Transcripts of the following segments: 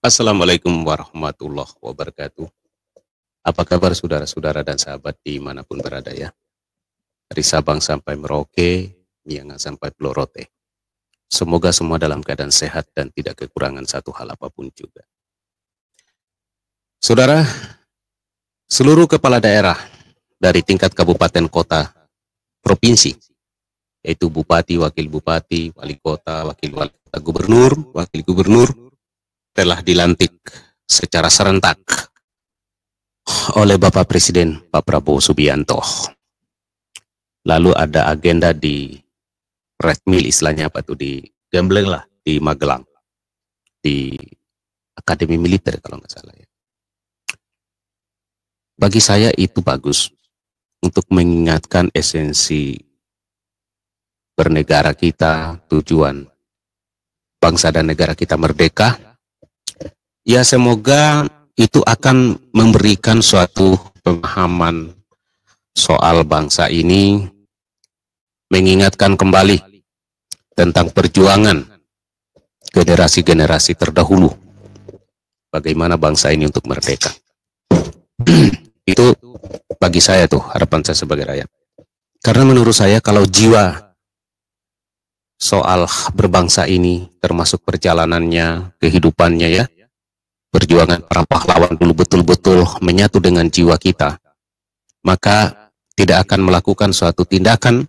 Assalamualaikum warahmatullahi wabarakatuh. Apa kabar saudara-saudara dan sahabat dimanapun berada ya? Dari Sabang sampai Merauke, Miangas sampai Pulau Rote. Semoga semua dalam keadaan sehat dan tidak kekurangan satu hal apapun juga. Saudara, seluruh kepala daerah dari tingkat kabupaten, kota, provinsi, yaitu bupati, wakil bupati, wali kota, wakil wali kota, gubernur, wakil gubernur, telah dilantik secara serentak oleh Bapak Presiden Pak Prabowo Subianto. Lalu ada agenda di Red Mill, istilahnya apa tuh, di Gembleng lah, di Magelang, di Akademi Militer kalau nggak salah ya. Bagi saya itu bagus untuk mengingatkan esensi bernegara kita, tujuan bangsa dan negara kita merdeka. Ya, semoga itu akan memberikan suatu pemahaman soal bangsa ini, mengingatkan kembali tentang perjuangan generasi-generasi terdahulu, bagaimana bangsa ini untuk merdeka. Itu bagi saya tuh harapan saya sebagai rakyat. Karena menurut saya kalau jiwa soal berbangsa ini, termasuk perjalanannya, kehidupannya ya, perjuangan para pahlawan dulu betul-betul menyatu dengan jiwa kita, maka tidak akan melakukan suatu tindakan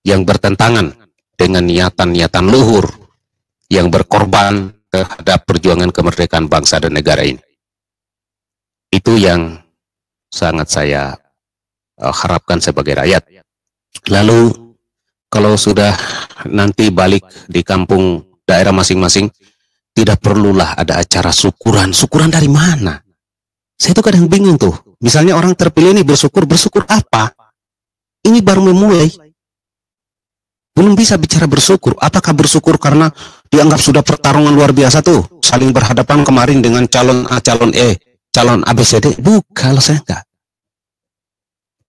yang bertentangan dengan niatan-niatan luhur yang berkorban terhadap perjuangan kemerdekaan bangsa dan negara ini. Itu yang sangat saya harapkan sebagai rakyat. Lalu kalau sudah nanti balik di kampung daerah masing-masing, tidak perlulah ada acara syukuran. Syukuran dari mana? Saya tuh kadang bingung tuh. Misalnya orang terpilih ini bersyukur apa? Ini baru memulai. Belum bisa bicara bersyukur. Apakah bersyukur karena dianggap sudah pertarungan luar biasa tuh, saling berhadapan kemarin dengan calon A, calon E, calon ABCD? Bukan, saya enggak.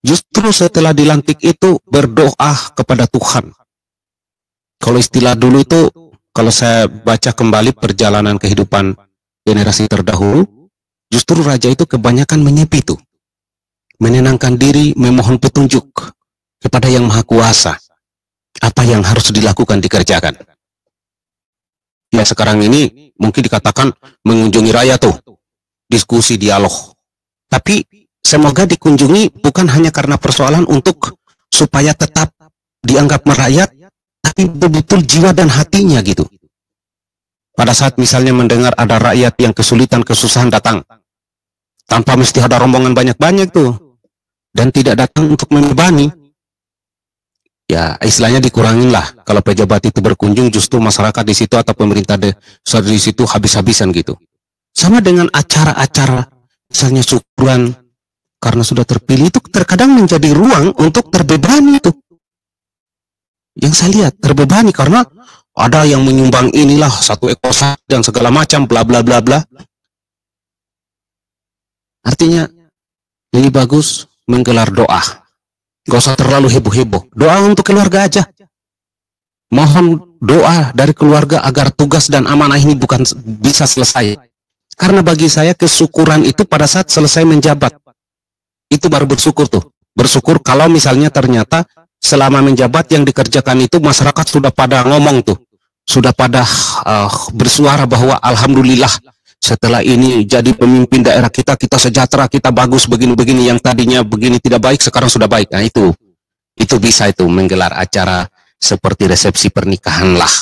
Justru setelah dilantik itu berdoa kepada Tuhan. Kalau istilah dulu itu, kalau saya baca kembali perjalanan kehidupan generasi terdahulu, justru raja itu kebanyakan menyepi tuh, menenangkan diri, memohon petunjuk kepada Yang Maha Kuasa. Apa yang harus dilakukan, dikerjakan. Ya, sekarang ini mungkin dikatakan mengunjungi rakyat tuh, diskusi, dialog. Tapi semoga dikunjungi bukan hanya karena persoalan untuk supaya tetap dianggap merakyat, tapi betul-betul jiwa dan hatinya gitu. Pada saat misalnya mendengar ada rakyat yang kesulitan, kesusahan datang, tanpa mesti ada rombongan banyak-banyak tuh, dan tidak datang untuk membebani. Ya, istilahnya dikurangin lah. Kalau pejabat itu berkunjung, justru masyarakat di situ atau pemerintah di situ habis-habisan gitu. Sama dengan acara-acara, misalnya syukuran, karena sudah terpilih itu terkadang menjadi ruang untuk terbebani itu. Yang saya lihat terbebani karena ada yang menyumbang inilah 1 ekor sapi dan segala macam bla bla bla bla. Artinya lebih bagus menggelar doa. Gak usah terlalu heboh-heboh. Doa untuk keluarga aja. Mohon doa dari keluarga agar tugas dan amanah ini bukan bisa selesai. Karena bagi saya kesyukuran itu pada saat selesai menjabat. Itu baru bersyukur tuh. Bersyukur kalau misalnya ternyata selama menjabat yang dikerjakan itu masyarakat sudah pada ngomong tuh. Sudah pada bersuara bahwa alhamdulillah setelah ini jadi pemimpin daerah kita, kita sejahtera, kita bagus, begini-begini, yang tadinya begini tidak baik, sekarang sudah baik. Nah itu bisa itu menggelar acara seperti resepsi pernikahan lah.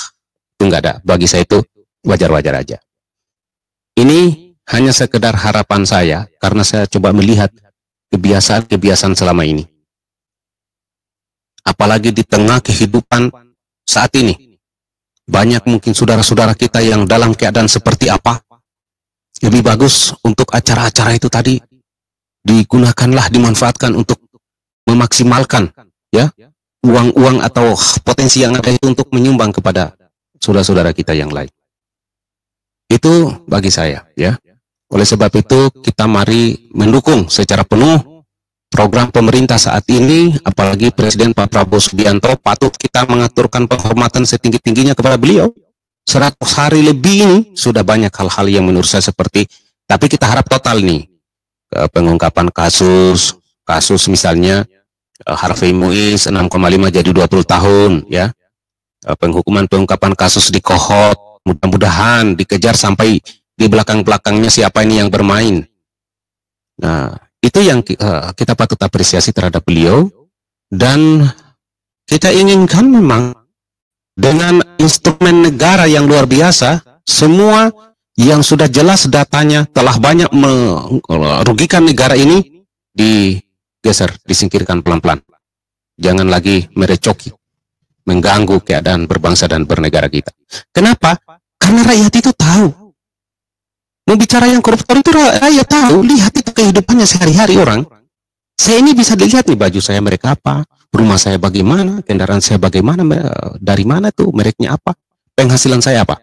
Itu enggak ada. Bagi saya itu wajar-wajar aja. Ini hanya sekedar harapan saya, karena saya coba melihat kebiasaan-kebiasaan selama ini. Apalagi di tengah kehidupan saat ini. Banyak mungkin saudara-saudara kita yang dalam keadaan seperti apa. Lebih bagus untuk acara-acara itu tadi digunakanlah, dimanfaatkan untuk memaksimalkan ya uang-uang atau potensi yang ada itu untuk menyumbang kepada saudara-saudara kita yang lain. Itu bagi saya ya. Oleh sebab itu kita mari mendukung secara penuh program pemerintah saat ini, apalagi Presiden Pak Prabowo Subianto. Patut kita mengaturkan penghormatan setinggi-tingginya kepada beliau 100 hari lebih ini sudah banyak hal-hal yang menurut saya seperti, tapi kita harap total nih, pengungkapan kasus misalnya Harvey Muiz 6,5 jadi 20 tahun ya, pengungkapan kasus di Kohot, mudah-mudahan dikejar sampai di belakang-belakangnya siapa ini yang bermain. Nah, itu yang kita patut apresiasi terhadap beliau, dan kita inginkan memang dengan instrumen negara yang luar biasa, semua yang sudah jelas datanya telah banyak merugikan negara ini digeser, disingkirkan pelan-pelan. Jangan lagi merecoki, mengganggu keadaan berbangsa dan bernegara kita. Kenapa? Karena rakyat itu tahu. Mau bicara yang koruptor itu rakyat tahu, lihat itu kehidupannya sehari-hari orang. Saya ini bisa dilihat nih, baju saya mereka apa, rumah saya bagaimana, kendaraan saya bagaimana, dari mana tuh, mereknya apa, penghasilan saya apa.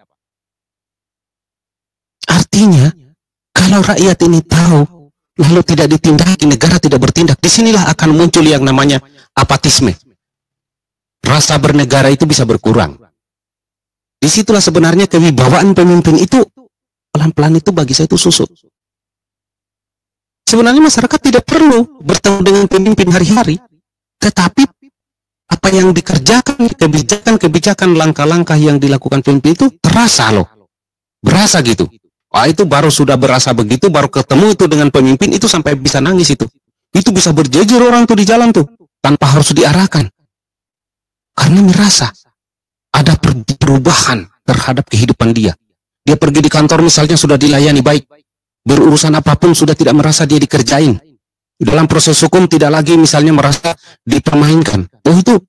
Artinya, kalau rakyat ini tahu, lalu tidak ditindaki, negara tidak bertindak, disinilah akan muncul yang namanya apatisme. Rasa bernegara itu bisa berkurang. Disitulah sebenarnya kewibawaan pemimpin itu, pelan-pelan itu bagi saya itu susut. Sebenarnya masyarakat tidak perlu bertemu dengan pemimpin hari-hari, tetapi apa yang dikerjakan, kebijakan-kebijakan, langkah-langkah yang dilakukan pemimpin itu terasa loh, berasa gitu. Wah, itu baru sudah berasa begitu, baru ketemu itu dengan pemimpin itu sampai bisa nangis itu. Itu bisa berjejer orang tuh di jalan tuh, tanpa harus diarahkan. Karena merasa ada perubahan terhadap kehidupan dia. Dia pergi di kantor misalnya sudah dilayani baik. Berurusan apapun sudah tidak merasa dia dikerjain. Dalam proses hukum tidak lagi misalnya merasa dipermainkan. Oh itu.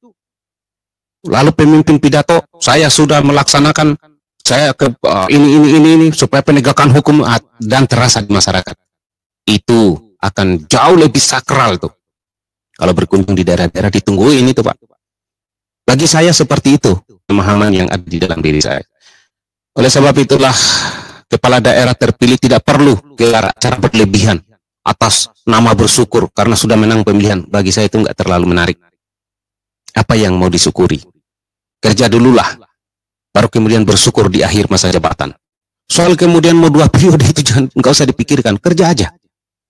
Lalu pemimpin pidato, saya sudah melaksanakan, saya ke ini supaya penegakan hukum dan terasa di masyarakat. Itu akan jauh lebih sakral tuh. Kalau berkunjung di daerah-daerah ditungguin itu Pak. Bagi saya seperti itu pemahaman yang ada di dalam diri saya. Oleh sebab itulah kepala daerah terpilih tidak perlu gelar acara berlebihan atas nama bersyukur karena sudah menang pemilihan. Bagi saya itu nggak terlalu menarik. Apa yang mau disyukuri? Kerja dululah, baru kemudian bersyukur di akhir masa jabatan. Soal kemudian mau 2 periode itu nggak usah dipikirkan, kerja aja.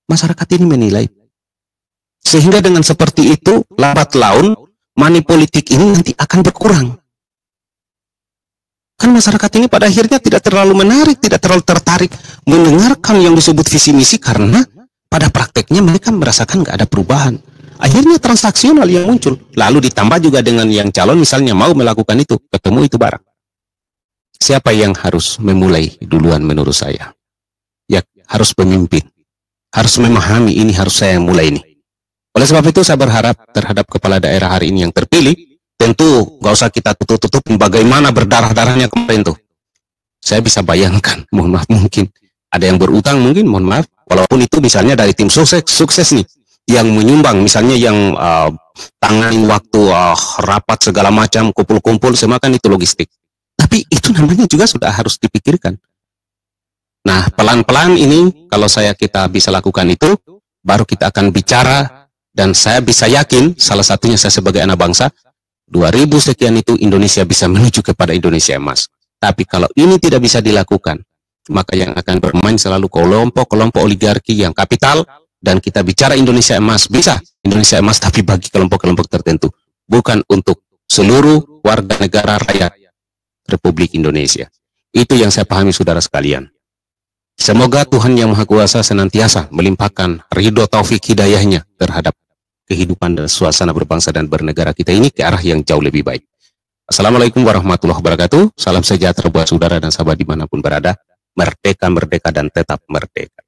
Masyarakat ini menilai. Sehingga dengan seperti itu, lambat laun, money politik ini nanti akan berkurang. Kan masyarakat ini pada akhirnya tidak terlalu menarik, tidak terlalu tertarik mendengarkan yang disebut visi misi karena pada prakteknya mereka merasakan nggak ada perubahan. Akhirnya transaksional yang muncul. Lalu ditambah juga dengan yang calon misalnya mau melakukan itu, ketemu itu barang. Siapa yang harus memulai duluan menurut saya? Ya harus pemimpin. Harus memahami ini harus saya mulai ini. Oleh sebab itu saya berharap terhadap kepala daerah hari ini yang terpilih, tentu nggak usah kita tutup-tutupin bagaimana berdarah-darahnya kemarin tuh. Saya bisa bayangkan, mohon maaf mungkin ada yang berutang mungkin, mohon maaf, walaupun itu misalnya dari tim sukses nih, yang menyumbang misalnya yang tangani waktu rapat segala macam, kumpul-kumpul, semua kan itu logistik. Tapi itu namanya juga sudah harus dipikirkan. Nah, pelan-pelan ini kalau kita bisa lakukan itu, baru kita akan bicara, dan saya bisa yakin, salah satunya saya sebagai anak bangsa, 2000 sekian itu Indonesia bisa menuju kepada Indonesia emas. Tapi kalau ini tidak bisa dilakukan, maka yang akan bermain selalu kelompok-kelompok oligarki yang kapital, dan kita bicara Indonesia emas, bisa Indonesia emas tapi bagi kelompok-kelompok tertentu, bukan untuk seluruh warga negara rakyat Republik Indonesia. Itu yang saya pahami saudara sekalian. Semoga Tuhan Yang Maha Kuasa senantiasa melimpahkan ridho taufik hidayahnya terhadap kehidupan dan suasana berbangsa dan bernegara kita ini ke arah yang jauh lebih baik. Assalamualaikum warahmatullahi wabarakatuh. Salam sejahtera buat saudara dan sahabat dimanapun berada. Merdeka, merdeka, dan tetap merdeka.